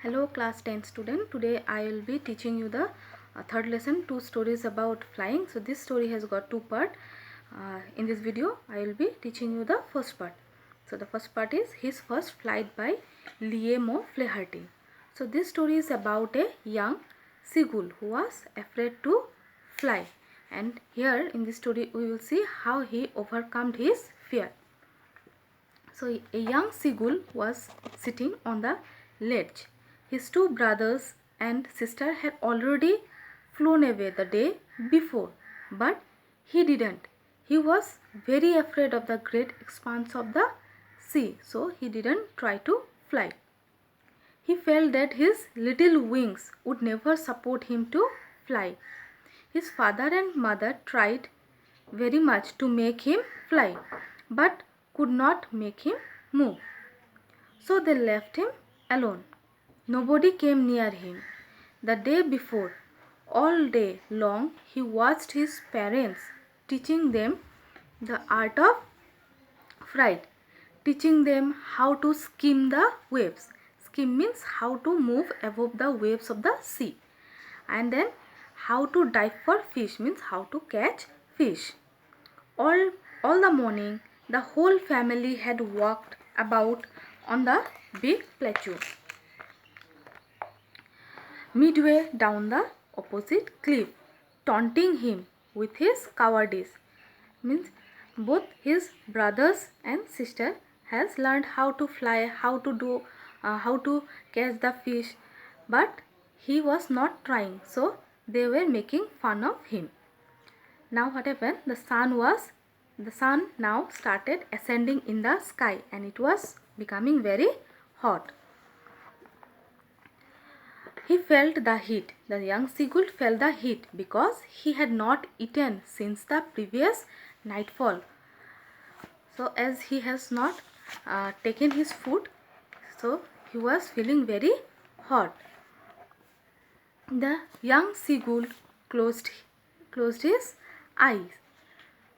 Hello class 10 student. Today I will be teaching you the third lesson, two stories about flying. So this story has got two parts. In this video I will be teaching you the first part. So the first part is his first flight by Liam O'Flaherty. So this story is about a young seagull who was afraid to fly, and here in this story we will see how he overcome his fear. So a young seagull was sitting on the ledge. His two brothers and sister had already flown away the day before, but he didn't. He was very afraid of the great expanse of the sea, so he didn't try to fly. He felt that his little wings would never support him to fly. His father and mother tried very much to make him fly, but could not make him move. So they left him alone. Nobody came near him. The day before, all day long, he watched his parents teaching them the art of flight, teaching them how to skim the waves. Skim means how to move above the waves of the sea, and then how to dive for fish means how to catch fish. All the morning, the whole family had walked about on the big plateau. Midway down the opposite cliff, taunting him with his cowardice. Means both his brothers and sister has learned how to fly, how to catch the fish, but he was not trying, so they were making fun of him. Now what happened? The sun now started ascending in the sky, and it was becoming very hot. He felt the heat. The young seagull felt the heat because he had not eaten since the previous nightfall. So as he has not taken his food, so he was feeling very hot. The young seagull closed his eyes,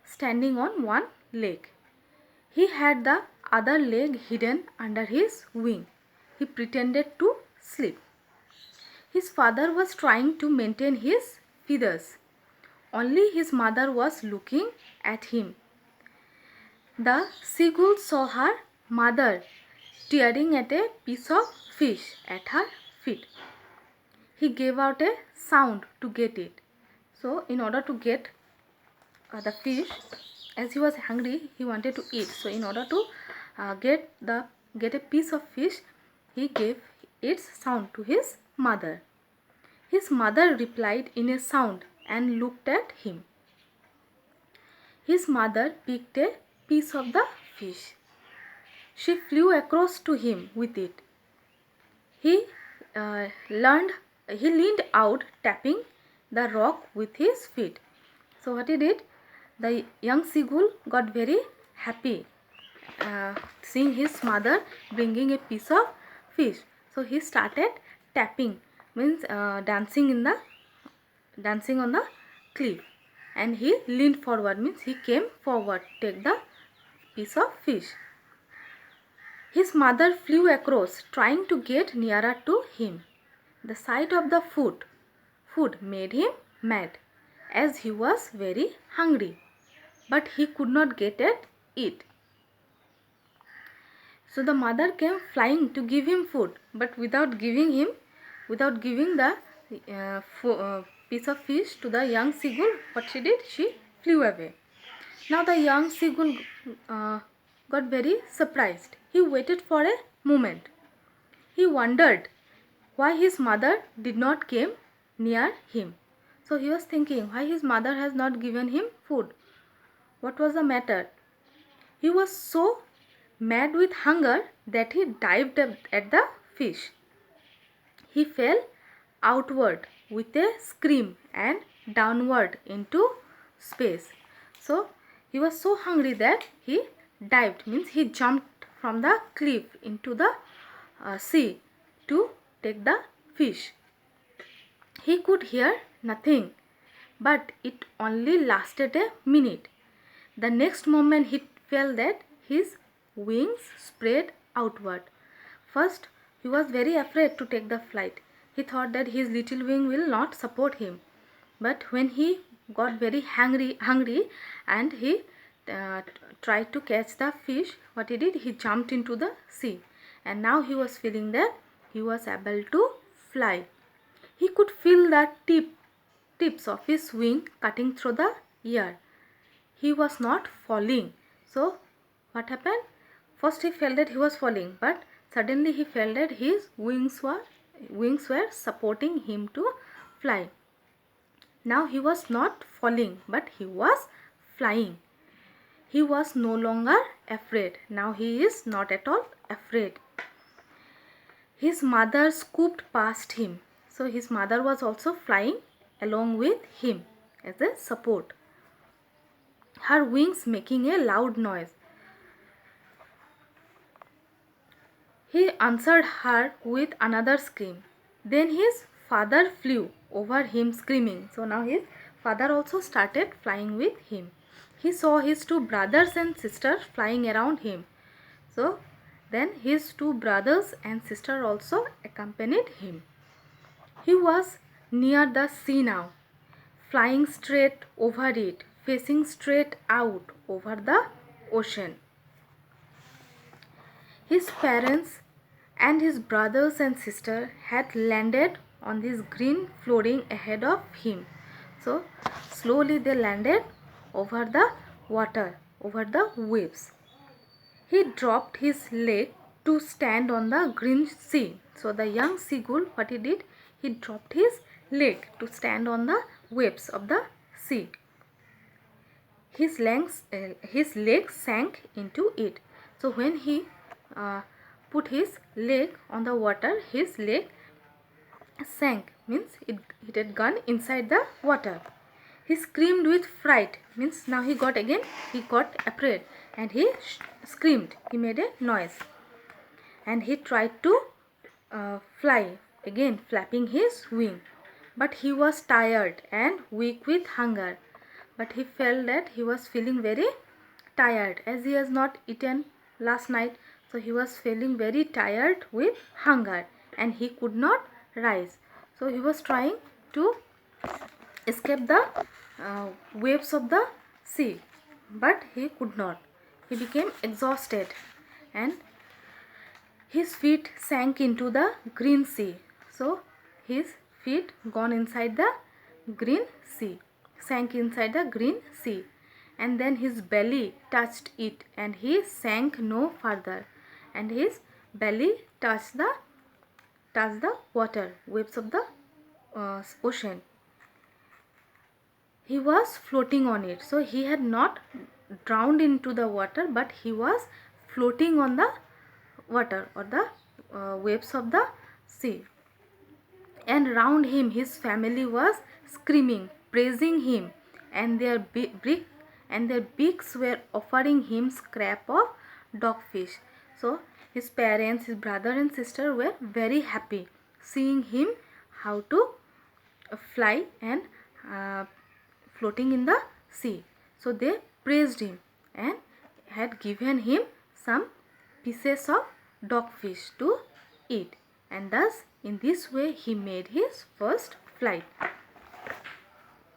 standing on one leg. He had the other leg hidden under his wing. He pretended to sleep. His father was trying to maintain his feathers. Only his mother was looking at him. The seagull saw her mother tearing at a piece of fish at her feet. He gave out a sound to get it. So in order to get the fish, as he was hungry, he wanted to eat. So in order to get a piece of fish, he gave its sound to his mother. His mother replied in a sound and looked at him. His mother picked a piece of the fish. She flew across to him with it. He leaned out, tapping the rock with his feet. So what he did, the young seagull got very happy seeing his mother bringing a piece of fish. So he started tapping, means dancing on the cliff, and he leaned forward, means he came forward to take the piece of fish. His mother flew across, trying to get nearer to him. The sight of the food made him mad, as he was very hungry, but he could not get at it. So the mother came flying to give him food, but without giving the piece of fish to the young seagull, what she did, she flew away. Now the young seagull got very surprised. He waited for a moment. He wondered why his mother did not came near him. So he was thinking why his mother has not given him food. What was the matter? He was so mad with hunger that he dived at the fish. He fell outward with a scream and downward into space. So he was so hungry that he dived, means he jumped from the cliff into the sea to take the fish. He could hear nothing, but it only lasted a minute. The next moment he felt that his wings spread outward, first he was very afraid to take the flight. He thought that his little wing will not support him. But when he got very hungry and he tried to catch the fish, what he did, he jumped into the sea. And now he was feeling that he was able to fly. He could feel the tips of his wing cutting through the air. He was not falling. So what happened? First he felt that he was falling, but suddenly he felt that his wings were supporting him to fly. Now he was not falling, but he was flying. He was no longer afraid. Now he is not at all afraid. His mother scooped past him. So his mother was also flying along with him as a support. Her wings making a loud noise. He answered her with another scream. Then his father flew over him screaming. So now his father also started flying with him. He saw his two brothers and sisters flying around him. So then his two brothers and sister also accompanied him. He was near the sea now, flying straight over it, facing straight out over the ocean. His parents and his brothers and sister had landed on this green flooring ahead of him. So slowly they landed over the water, over the waves. He dropped his leg to stand on the green sea. So the young seagull, what he did, he dropped his leg to stand on the waves of the sea. His legs sank into it. So when he put his leg on the water, his leg sank, means it had gone inside the water. He screamed with fright, means now he got afraid, and he screamed, he made a noise, and he tried to fly again, flapping his wing, but he was tired and weak with hunger. But he felt that he was feeling very tired as he has not eaten last night. So he was feeling very tired with hunger and he could not rise. So he was trying to escape the waves of the sea, but he could not. He became exhausted and his feet sank into the green sea. So his feet gone inside the green sea, sank inside the green sea, and then his belly touched it and he sank no further, and his belly touched the water, waves of the ocean. He was floating on it. So he had not drowned into the water, but he was floating on the water or the waves of the sea. And round him his family was screaming, praising him, and their beaks were offering him scrap of dogfish. So his parents, his brother and sister were very happy seeing him how to fly and floating in the sea. So they praised him and had given him some pieces of dogfish to eat, and thus in this way he made his first flight.